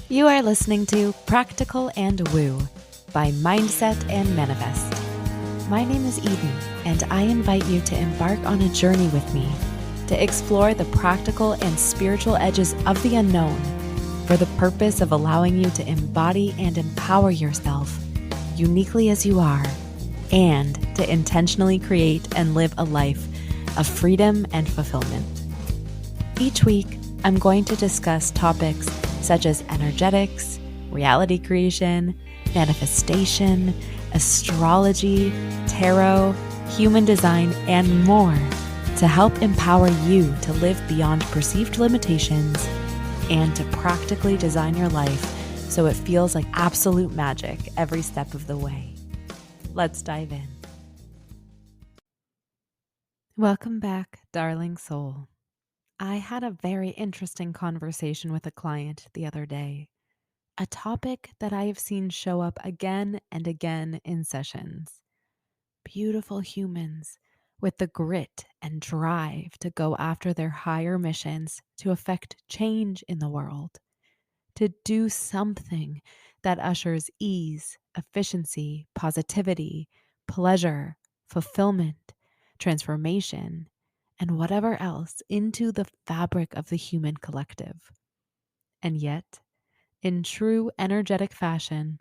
You are listening to Practical and Woo by Mindset and Manifest. My name is Eden, and I invite you to embark on a journey with me to explore the practical and spiritual edges of the unknown for the purpose of allowing you to embody and empower yourself uniquely as you are, and to intentionally create and live a life of freedom and fulfillment. Each week, I'm going to discuss topics such as energetics, reality creation, manifestation, astrology, tarot, human design, and more to help empower you to live beyond perceived limitations and to practically design your life so it feels like absolute magic every step of the way. Let's dive in. Welcome back, darling soul. I had a very interesting conversation with a client the other day, a topic that I have seen show up again and again in sessions. Beautiful humans with the grit and drive to go after their higher missions to affect change in the world, to do something that ushers ease, efficiency, positivity, pleasure, fulfillment, transformation, and whatever else into the fabric of the human collective. And yet, in true energetic fashion,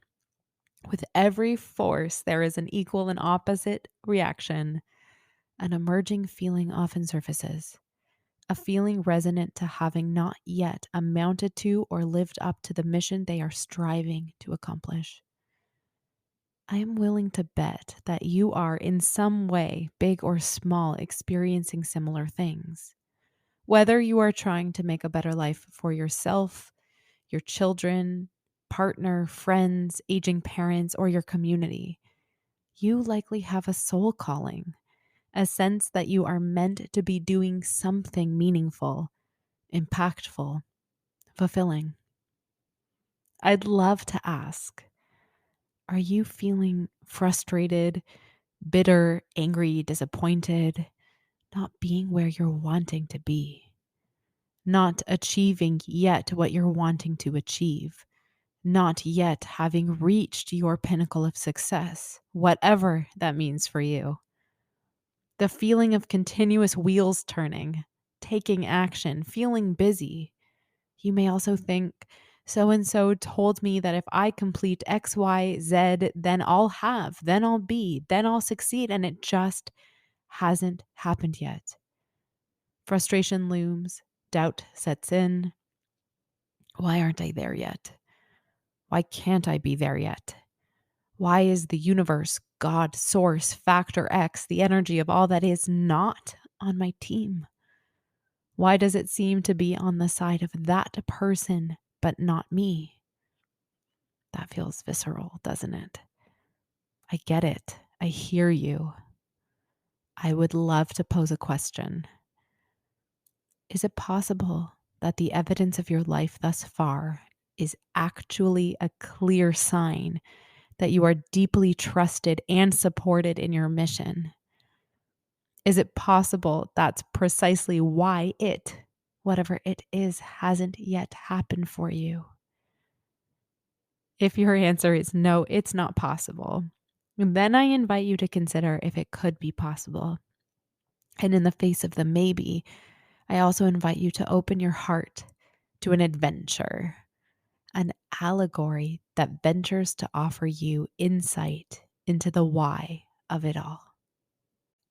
with every force there is an equal and opposite reaction. An emerging feeling often surfaces, a feeling resonant to having not yet amounted to or lived up to the mission they are striving to accomplish. I am willing to bet that you are in some way, big or small, experiencing similar things. Whether you are trying to make a better life for yourself, your children, partner, friends, aging parents, or your community, you likely have a soul calling, a sense that you are meant to be doing something meaningful, impactful, fulfilling. I'd love to ask, are you feeling frustrated, bitter, angry, disappointed, not being where you're wanting to be, not achieving yet what you're wanting to achieve, not yet having reached your pinnacle of success, whatever that means for you? The feeling of continuous wheels turning, taking action, feeling busy. You may also think, so and so told me that if I complete X, Y, Z, then I'll have, then I'll be, then I'll succeed, and it just hasn't happened yet. Frustration looms, doubt sets in. Why aren't I there yet? Why can't I be there yet? Why is the universe, God, source, factor X, the energy of all that is, not on my team? Why does it seem to be on the side of that person, but not me? That feels visceral, doesn't it? I get it. I hear you. I would love to pose a question. Is it possible that the evidence of your life thus far is actually a clear sign that you are deeply trusted and supported in your mission? Is it possible that's precisely why whatever it is, hasn't yet happened for you? If your answer is no, it's not possible, then I invite you to consider if it could be possible. And in the face of the maybe, I also invite you to open your heart to an adventure, an allegory that ventures to offer you insight into the why of it all.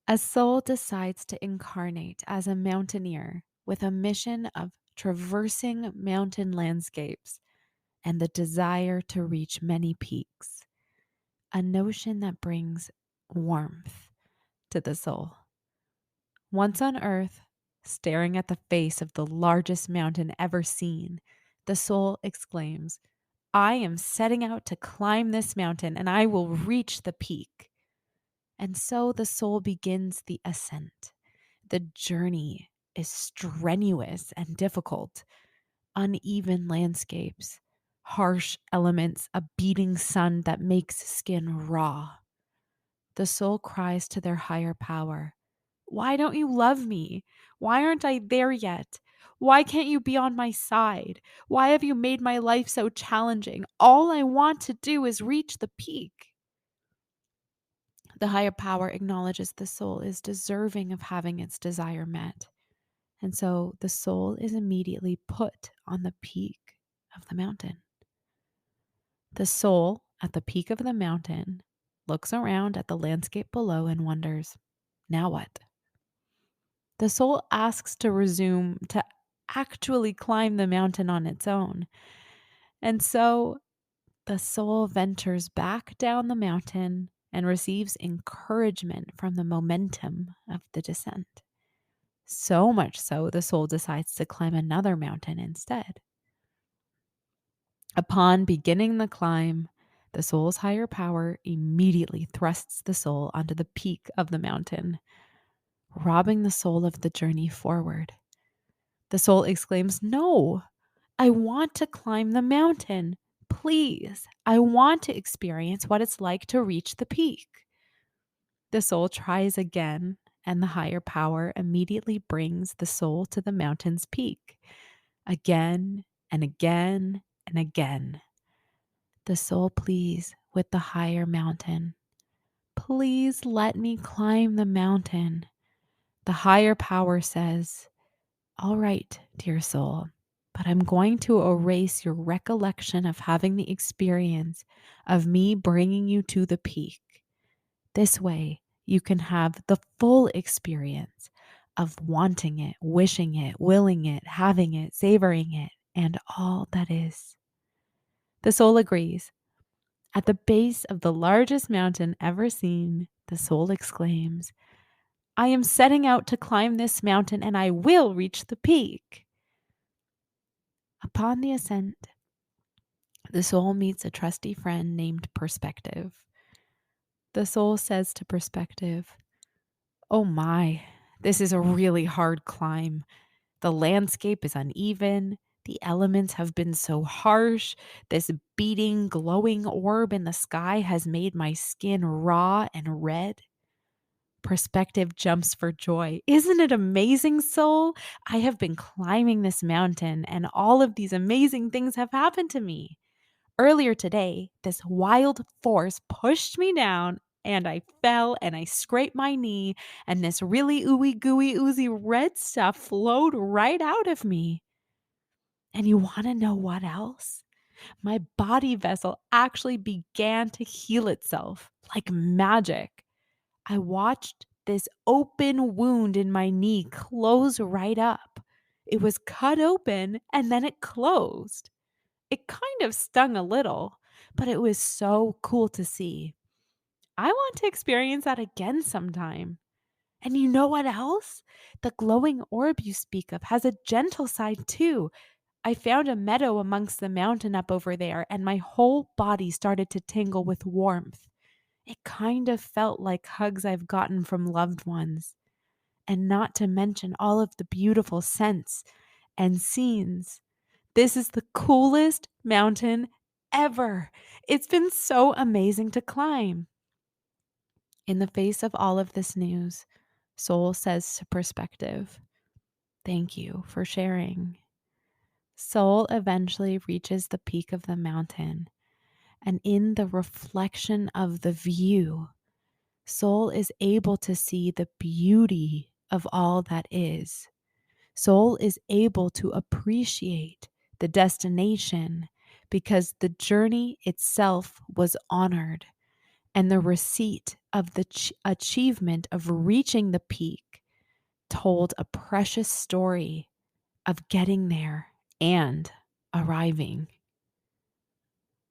A soul decides to incarnate as a mountaineer with a mission of traversing mountain landscapes and the desire to reach many peaks, a notion that brings warmth to the soul. Once on earth, staring at the face of the largest mountain ever seen, the soul exclaims, I am setting out to climb this mountain and I will reach the peak. And so the soul begins the ascent. The journey is strenuous and difficult, uneven landscapes, harsh elements, a beating sun that makes skin raw. The soul cries to their higher power, why don't you love me? Why aren't I there yet? Why can't you be on my side? Why have you made my life so challenging? All I want to do is reach the peak. The higher power acknowledges the soul is deserving of having its desire met. And so the soul is immediately put on the peak of the mountain. The soul at the peak of the mountain looks around at the landscape below and wonders, now what? The soul asks to actually climb the mountain on its own. And so the soul ventures back down the mountain and receives encouragement from the momentum of the descent. So much so, the soul decides to climb another mountain instead. Upon beginning the climb, the soul's higher power immediately thrusts the soul onto the peak of the mountain, robbing the soul of the journey forward. The soul exclaims, "No, I want to climb the mountain. Please, I want to experience what it's like to reach the peak." The soul tries again, and the higher power immediately brings the soul to the mountain's peak. Again and again and again. The soul pleads with the higher mountain, "Please let me climb the mountain." The higher power says, "All right, dear soul, but I'm going to erase your recollection of having the experience of me bringing you to the peak. This way, you can have the full experience of wanting it, wishing it, willing it, having it, savoring it, and all that is." The soul agrees. At the base of the largest mountain ever seen, the soul exclaims, "I am setting out to climb this mountain and I will reach the peak." Upon the ascent, the soul meets a trusty friend named Perspective. The soul says to Perspective, "Oh my, this is a really hard climb. The landscape is uneven. The elements have been so harsh. This beating, glowing orb in the sky has made my skin raw and red." Perspective jumps for joy. "Isn't it amazing, soul? I have been climbing this mountain and all of these amazing things have happened to me. Earlier today, this wild force pushed me down and I fell and I scraped my knee and this really ooey gooey oozy red stuff flowed right out of me. And you want to know what else? My body vessel actually began to heal itself like magic. I watched this open wound in my knee close right up. It was cut open and then it closed. It kind of stung a little, but it was so cool to see. I want to experience that again sometime." And you know what else? The glowing orb you speak of has a gentle side too. I found a meadow amongst the mountain up over there, and my whole body started to tingle with warmth. It kind of felt like hugs I've gotten from loved ones. And not to mention all of the beautiful scents and scenes. This is the coolest mountain ever. It's been so amazing to climb. In the face of all of this news, Soul says to Perspective, "Thank you for sharing." Soul eventually reaches the peak of the mountain, and in the reflection of the view, Soul is able to see the beauty of all that is. Soul is able to appreciate the destination because the journey itself was honored, and the receipt of the achievement of reaching the peak told a precious story of getting there and arriving.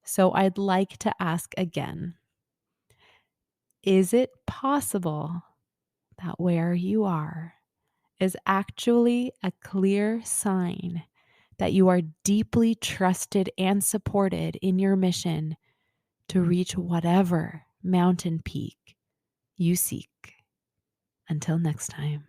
So I'd like to ask again, is it possible that where you are is actually a clear sign that you are deeply trusted and supported in your mission to reach whatever mountain peak you seek? Until next time.